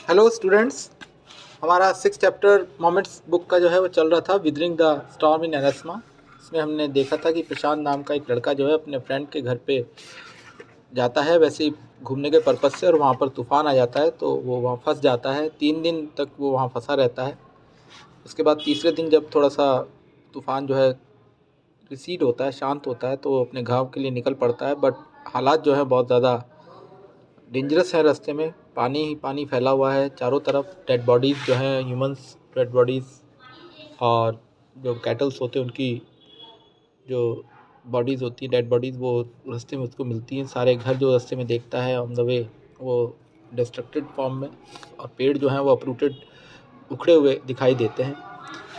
Hello students. हमारा 6 chapter moments book का जो है वो चल रहा था, विदरिंग द स्टॉर्म इन एरेस्मा। इसमें हमने देखा था कि प्रशांत नाम का एक लड़का जो है अपने फ्रेंड के घर पे जाता है वैसे ही घूमने के पर्पज़ से, और वहाँ पर तूफ़ान आ जाता है तो वो वहाँ फंस जाता है। 3 दिन तक वो वहाँ फंसा रहता है। उसके बाद तीसरे दिन जब थोड़ा सा तूफ़ान जो है रिसीड होता है, शांत होता है, तो वो अपने गाँव के लिए निकल पड़ता है। बट हालात जो है बहुत ज़्यादा डेंजरस है। रास्ते में पानी ही पानी फैला हुआ है चारों तरफ। डेड बॉडीज़ जो हैं, ह्यूमंस डेड बॉडीज़, और जो कैटल्स होते हैं उनकी जो बॉडीज़ होती है, डेड बॉडीज़, वो रास्ते में उसको मिलती हैं। सारे घर जो रास्ते में देखता है ऑन द वे वो डिस्ट्रक्टेड फॉर्म में, और पेड़ जो हैं वो अपरूटेड, उखड़े हुए दिखाई देते हैं।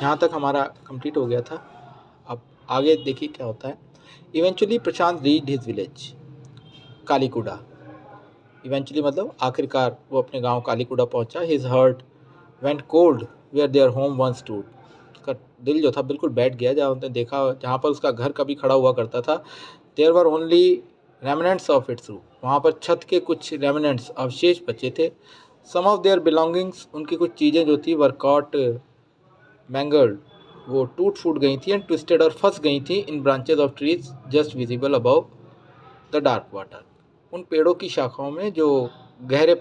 यहाँ तक हमारा कंप्लीट हो गया था। अब आगे देखिए क्या होता है। Eventually Prashant reached his village Kalikuda. Eventually मतलब आखिरकार वो अपने गांव कालीकुडा पहुंचा। His heart went cold where their home once stood. उसका दिल जो था बिल्कुल बैठ गया जहाँ उसने देखा, जहाँ पर उसका घर कभी खड़ा हुआ करता था। There were only remnants of its roof. वहाँ पर छत के कुछ रेमिनेंट्स, अवशेष बचे थे। सम ऑफ देयर बिलोंगिंग्स, उनकी कुछ चीज़ें जो थी, वर कॉट मैंगल्ड, वो टूट फूट गई थी, एंड ट्विस्टेड, और फंस गई थी, in branches of trees just visible above the dark water. उन पेड़ों की शाखाओं में जो गहरे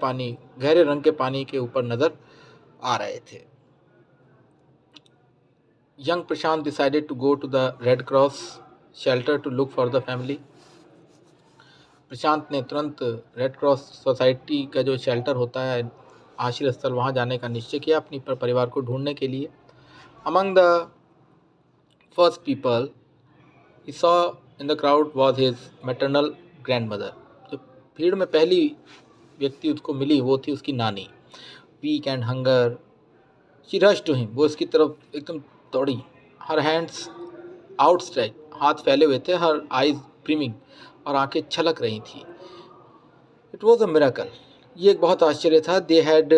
रंग के पानी के ऊपर नज़र आ रहे थे। Young Prashant decided to go to the red cross shelter to look for the family. Prashant ने तुरंत रेड क्रॉस सोसाइटी का जो शेल्टर होता है, आश्रय स्थल, वहाँ जाने का निश्चय किया अपनी परिवार को ढूंढने के लिए। Among the first people he saw in the crowd was his maternal grand mother. जो भीड़ में पहली व्यक्ति उसको मिली वो थी उसकी नानी। Weak and hunger she rush to him, वो इसकी तरफ एकदम दौड़ी। हर हैंड्स आउटस्ट्रेच, हाथ फैले हुए थे। हर आइज ब्रिमिंग, और आंखें छलक रही थी। इट वॉज अ मिरेकल, ये एक बहुत आश्चर्य था। They had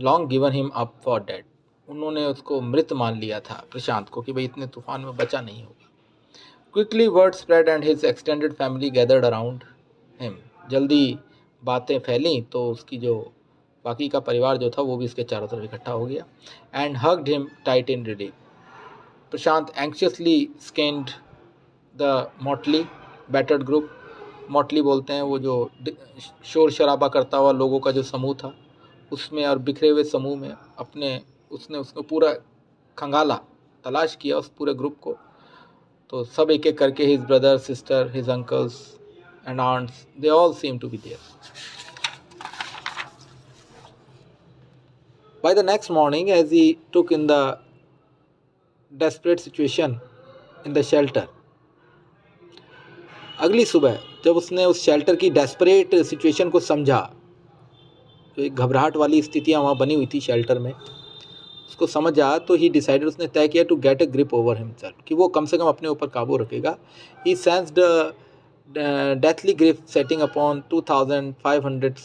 long given him up for dead, उन्होंने उसको मृत मान लिया था प्रशांत को, कि भाई इतने तूफान में बचा नहीं होगा। Quickly word spread and his extended family gathered around him. जल्दी बातें फैली तो उसकी जो बाकी का परिवार जो था वो भी इसके चारों तरफ इकट्ठा हो गया। And hugged him tight in relief. Prashant anxiously scanned the motley battered group. Motley बोलते हैं वो जो शोर शराबा करता हुआ लोगों का जो समूह था, उसमें और बिखरे हुए समूह में उसने उसको पूरा खंगाला, तलाश किया उस पूरे ग्रुप को। तो सब एक एक करके, his brother, sister, his uncles and aunts, they all seem to be there. By the next morning, as he took in the desperate situation in the shelter, अगली सुबह जब उसने उस शेल्टर की डेस्परेट सिचुएशन को समझा, जो एक घबराहट वाली स्थितियाँ वहाँ बनी हुई थी शेल्टर में, उसको समझा, तो ही डिसाइडेड, उसने तय किया, to get a grip over himself, कि वो कम से कम अपने ऊपर काबू रखेगा। He sensed deathly grip setting upon 2500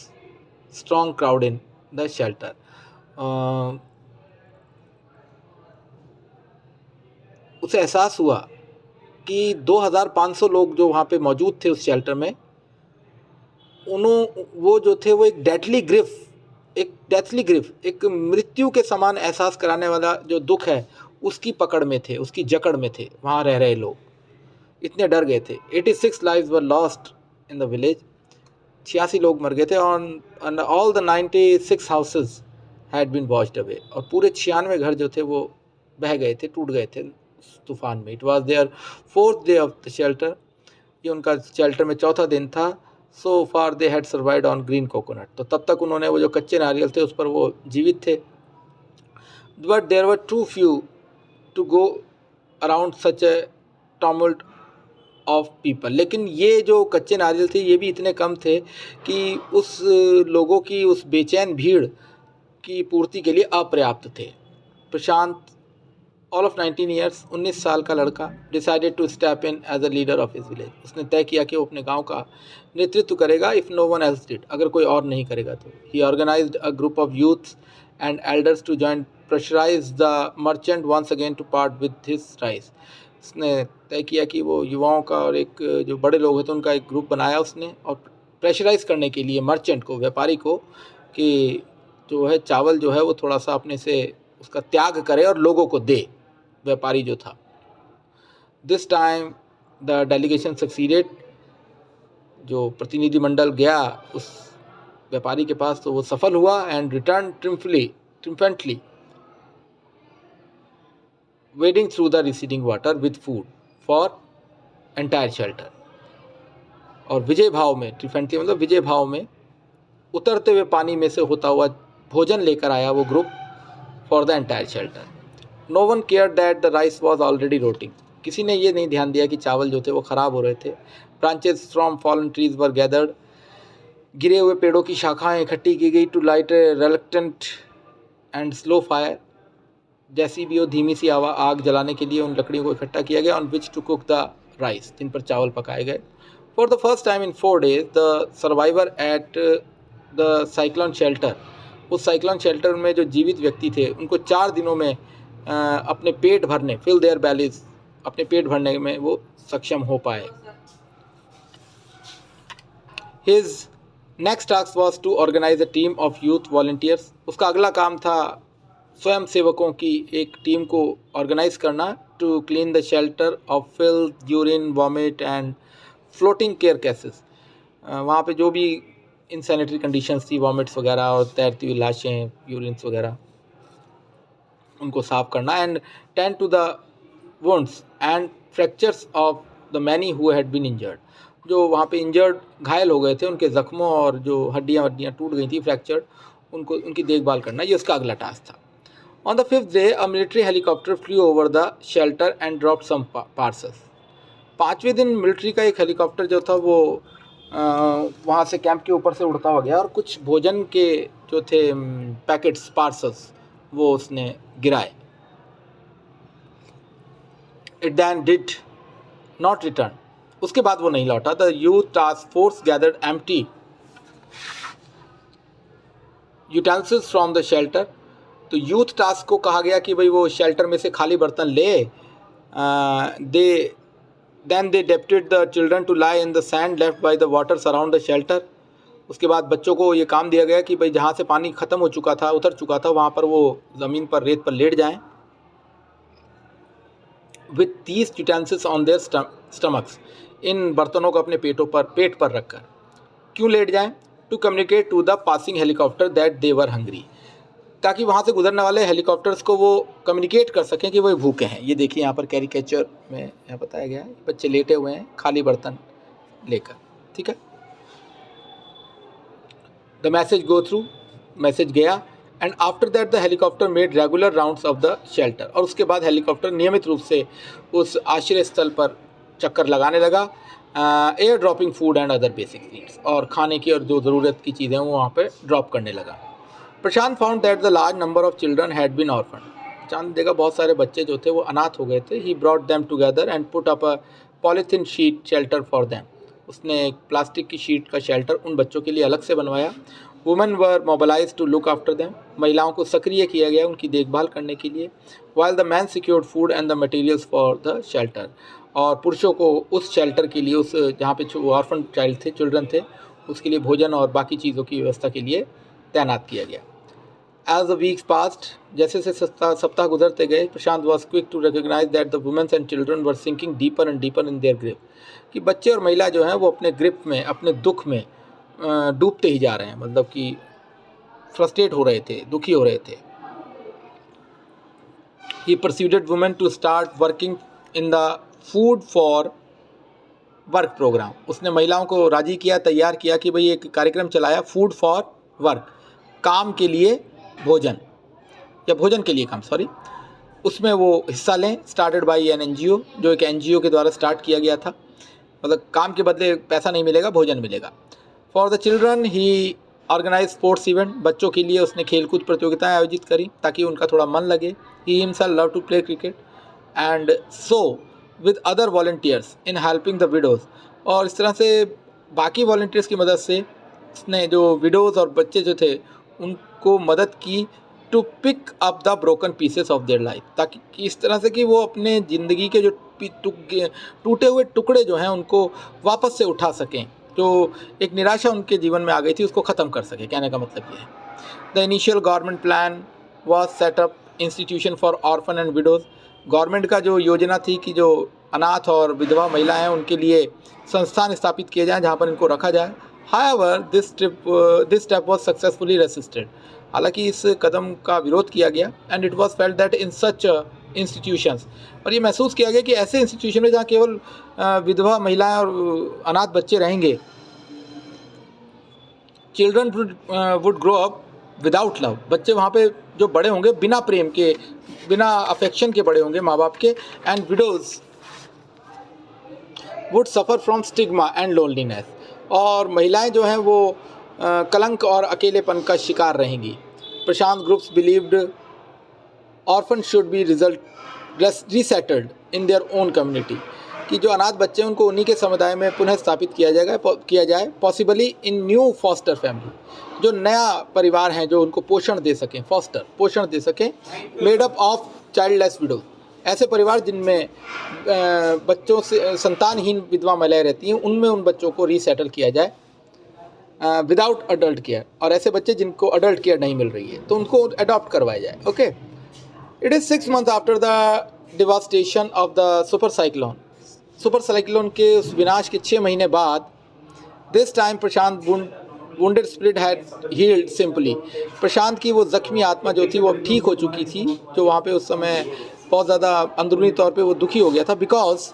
strong crowd in the shelter. उसे एहसास हुआ कि 2500 लोग जो वहाँ पे मौजूद थे उस शेल्टर में, वो जो थे वो एक डेथली ग्रिफ, एक मृत्यु के समान एहसास कराने वाला जो दुख है उसकी पकड़ में थे, उसकी जकड़ में थे वहाँ रह रहे लोग। इतने डर गए थे। 86 lives were lost in the village. 86 लोग मर गए थे। On all the 96 houses had been washed away, और पूरे 96 घर जो थे वो बह गए थे, टूट गए थे तूफान में। It was there 4th day of the shelter, ये उनका शेल्टर में 4था दिन था। So far they had survived on green coconut, तो तब तक उन्होंने वो जो कच्चे नारियल थे उस पर वो जीवित थे। But there were too few to go around such a tumult of people, लेकिन ये जो कच्चे नारियल थे ये भी इतने कम थे कि उस लोगों की उस बेचैन भीड़ की पूर्ति के लिए अपर्याप्त थे। प्रशांत, ऑल ऑफ 19 ईयर्स, 19 साल का लड़का, decided to step in as a leader of his village. उसने तय किया कि वो अपने गांव का नेतृत्व करेगा, if no one else did, अगर कोई और नहीं करेगा तो। He organised a group of youths and elders to join pressurise the merchant once again to part with his rice. उसने तय किया कि वो युवाओं का और एक जो बड़े लोग हैं तो उनका एक ग्रुप बनाया उसने, और प्रेशराइज करने के लिए मर्चेंट को, व्यापारी को, कि जो है चावल जो है वो थोड़ा सा अपने से उसका त्याग करे और लोगों को दे, व्यापारी जो था। This time the delegation succeeded, जो प्रतिनिधिमंडल गया उस व्यापारी के पास तो वो सफल हुआ, and return triumphantly wading through the receding water with food for entire shelter। और विजय भाव में, ट्रिफेंटली मतलब विजय भाव में, उतरते हुए पानी में से होता हुआ भोजन लेकर आया वो group for the entire shelter. No one care that the rice was already rotting, किसी ने ये नहीं ध्यान दिया कि चावल जो थे वो ख़राब हो रहे थे। Branches from fallen trees were gathered, गिरे हुए पेड़ों की शाखाएं इकट्ठी की गई to light a reluctant and slow fire, जैसी भी हो धीमी सी आग जलाने के लिए उन लकड़ियों को इकट्ठा किया गया, on which to cook the rice, जिन पर चावल पकाए गए। For the first time in 4 days the survivor at the cyclone shelter, उस साइक्लोन शेल्टर में जो जीवित व्यक्ति थे उनको 4 दिनों में अपने पेट भरने, फिल देयर बैलीज, अपने पेट भरने में वो सक्षम हो पाए। His next task was to organise a team of youth volunteers, उसका अगला काम था स्वयं सेवकों की एक टीम को ऑर्गेनाइज करना, to clean the shelter of filth, urine, vomit and floating carcasses, वहाँ पे जो भी इनसैनिटरी कंडीशंस थी, वॉमिट्स वगैरह और तैरती हुई लाशें, यूरिन्स वगैरह, उनको साफ करना, and tend to the wounds and fractures of the many who had been injured, जो वहाँ पे इंजर्ड घायल हो गए थे उनके ज़ख्मों और जो हड्डियाँ टूट गई थी फ्रैक्चर्ड, उनको उनकी देखभाल करना, ये उसका अगला टास्क था। On the 5th day, a military helicopter flew over the shelter and dropped some parcels। 5वें दिन मिलिट्री का एक हेलीकॉप्टर जो था वो वहाँ से कैंप के ऊपर से उड़ता हुआ गया और कुछ भोजन के जो थे पैकेट्स, पार्सल्स, वो उसने गिराए। It then did not return, उसके बाद वो नहीं लौटा। The youth task force gathered empty utensils from the shelter, तो यूथ टास्क को कहा गया कि भाई वो शेल्टर में से खाली बर्तन ले। Then they deputed the children to lie in the sand left by the water surround the shelter, उसके बाद बच्चों को ये काम दिया गया कि भाई जहाँ से पानी ख़त्म हो चुका था, उतर चुका था, वहाँ पर वो ज़मीन पर, रेत पर लेट जाएं। With these utensils on their stomachs, इन बर्तनों को अपने पेट पर रखकर। क्यों लेट जाएं? To communicate to the passing helicopter that they were hungry, ताकि वहाँ से गुजरने वाले हेलीकॉप्टर्स को वो कम्युनिकेट कर सकें कि वो भूखे हैं। ये देखिए यहाँ पर कैरिकेचर में यहाँ बताया गया है, बच्चे लेटे हुए हैं खाली बर्तन लेकर, ठीक है। The message go through, message गया, and after that the helicopter made regular rounds of the shelter, और उसके बाद हेलीकॉप्टर नियमित रूप से उस आश्रय स्थल पर चक्कर लगाने लगा। Air dropping food and other basic needs, और खाने की और जो ज़रूरत की चीज़ें वो वहाँ पर ड्रॉप करने लगा। Prashant found that the large number of children had been orphan, Prashant ने देखा बहुत सारे बच्चे जो थे वो अनाथ हो गए थे। He brought them together and put up a polythene sheet shelter for them, उसने एक प्लास्टिक की शीट का शेल्टर उन बच्चों के लिए अलग से बनवाया। Women were mobilise to look after them, महिलाओं को सक्रिय किया गया उनकी देखभाल करने के लिए। While the man secured food and the materials for the shelter, और पुरुषों को उस शेल्टर के लिए, उस जहाँ पे ऑर्फन चाइल्ड थे, चिल्ड्रन थे, उसके लिए भोजन और बाकी चीज़ों की व्यवस्था के लिए तैनात किया गया। As the weeks passed, जैसे से सप्ताह गुजरते गए, प्रशांत was quick to recognize that the women and children were sinking deeper and deeper in their grip, कि बच्चे और महिला जो हैं वो अपने ग्रिप में, अपने दुख में डूबते ही जा रहे हैं, मतलब कि फ्रस्ट्रेट हो रहे थे, दुखी हो रहे थे। He persuaded women to start working in the food for work program, उसने महिलाओं को राजी किया, तैयार किया कि भाई एक कार्यक्रम चलाया, फूड फॉर वर्क, काम के लिए भोजन, या भोजन के लिए काम, सॉरी, उसमें वो हिस्सा लें। स्टार्टेड बाय एन NGO, जो एक NGO के द्वारा स्टार्ट किया गया था, मतलब काम के बदले पैसा नहीं मिलेगा, भोजन मिलेगा। For the children he organise sports event, बच्चों के लिए उसने खेलकूद प्रतियोगिताएं आयोजित करी ताकि उनका थोड़ा मन लगे। He himself love to play cricket and so with other volunteers in helping the widows, और इस तरह से बाकी वॉलंटियर्स की मदद से उसने जो विडोज़ और बच्चे जो थे उनको मदद की, to pick up the broken pieces of their life, ताकि इस तरह से कि वो अपने ज़िंदगी के जो टूटे हुए टुकड़े जो हैं उनको वापस से उठा सकें जो एक निराशा उनके जीवन में आ गई थी उसको ख़त्म कर सके। कहने का मतलब ये है। The initial government plan was setup institution for orphan and widows. Government का जो योजना थी कि जो अनाथ और विधवा महिलाएं हैं उनके लिए संस्थान स्थापित किए जाएं जहां पर इनको रखा जाए। However this step was successfully resisted. हालांकि इस कदम का विरोध किया गया and it was felt that in such institutions, और ये महसूस किया गया कि ऐसे इंस्टीट्यूशन में जहाँ केवल विधवा महिलाएं और अनाथ बच्चे रहेंगे, children would grow up without love. बच्चे वहाँ पे जो बड़े होंगे बिना प्रेम के, बिना अफेक्शन के बड़े होंगे माँ बाप के। And widows would suffer from stigma and loneliness, और महिलाएं जो हैं वो कलंक और अकेलेपन का शिकार रहेंगी। Prashant groups believed orphan should be resettled in their own community, कि जो अनाथ बच्चे हैं उनको उन्हीं के समुदाय में पुनः स्थापित किया जाए पॉसिबली इन न्यू फॉस्टर फैमिली, जो नया परिवार है जो उनको पोषण दे सकें, फॉस्टर पोषण दे सकें, made up of childless window, ऐसे परिवार जिनमें बच्चों से संतानहीन विधवा महिलाएं रहती हैं, उनमें उन बच्चों को रीसेटल किया जाए विदाउट अडल्ट केयर, और ऐसे बच्चे जिनको अडल्ट केयर नहीं मिल रही है तो उनको अडॉप्ट करवाया जाए। Okay, it is 6 months after the devastation of the super cyclone के उस विनाश के 6 महीने बाद, this time Prashant wounded spirit had healed simply. Prashant की वो जख्मी आत्मा जो थी वो अब ठीक हो चुकी थी, जो वहाँ पे उस समय बहुत ज़्यादा अंदरूनी तौर पे वो दुखी हो गया था, because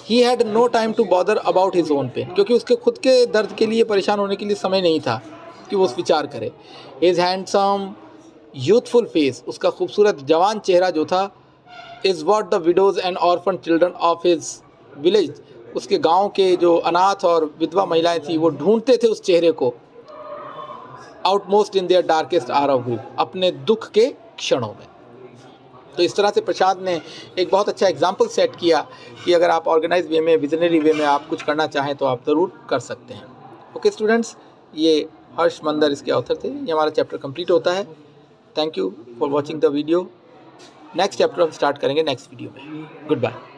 he had no time to bother about his own pain, क्योंकि उसके खुद के दर्द के लिए परेशान होने के लिए समय नहीं था कि वो उस विचार करे। हिज हैंडसम यूथफुल फेस, उसका खूबसूरत जवान चेहरा जो था, is what the widows and orphan children of his village, उसके गांव के जो अनाथ और विधवा महिलाएं थी वो ढूंढते थे उस चेहरे को, outmost in their darkest hour of grief, अपने दुख के क्षणों में। तो इस तरह से प्रशांत ने एक बहुत अच्छा एग्जाम्पल सेट किया कि अगर आप ऑर्गेनाइज वे में, विजनरी वे में आप कुछ करना चाहें तो आप ज़रूर कर सकते हैं। ओके स्टूडेंट्स, ये हर्ष मंदर इसके ऑथर थे। ये हमारा चैप्टर कंप्लीट होता है। Thank you for watching the video. Next chapter हम स्टार्ट करेंगे नेक्स्ट वीडियो में। Good bye.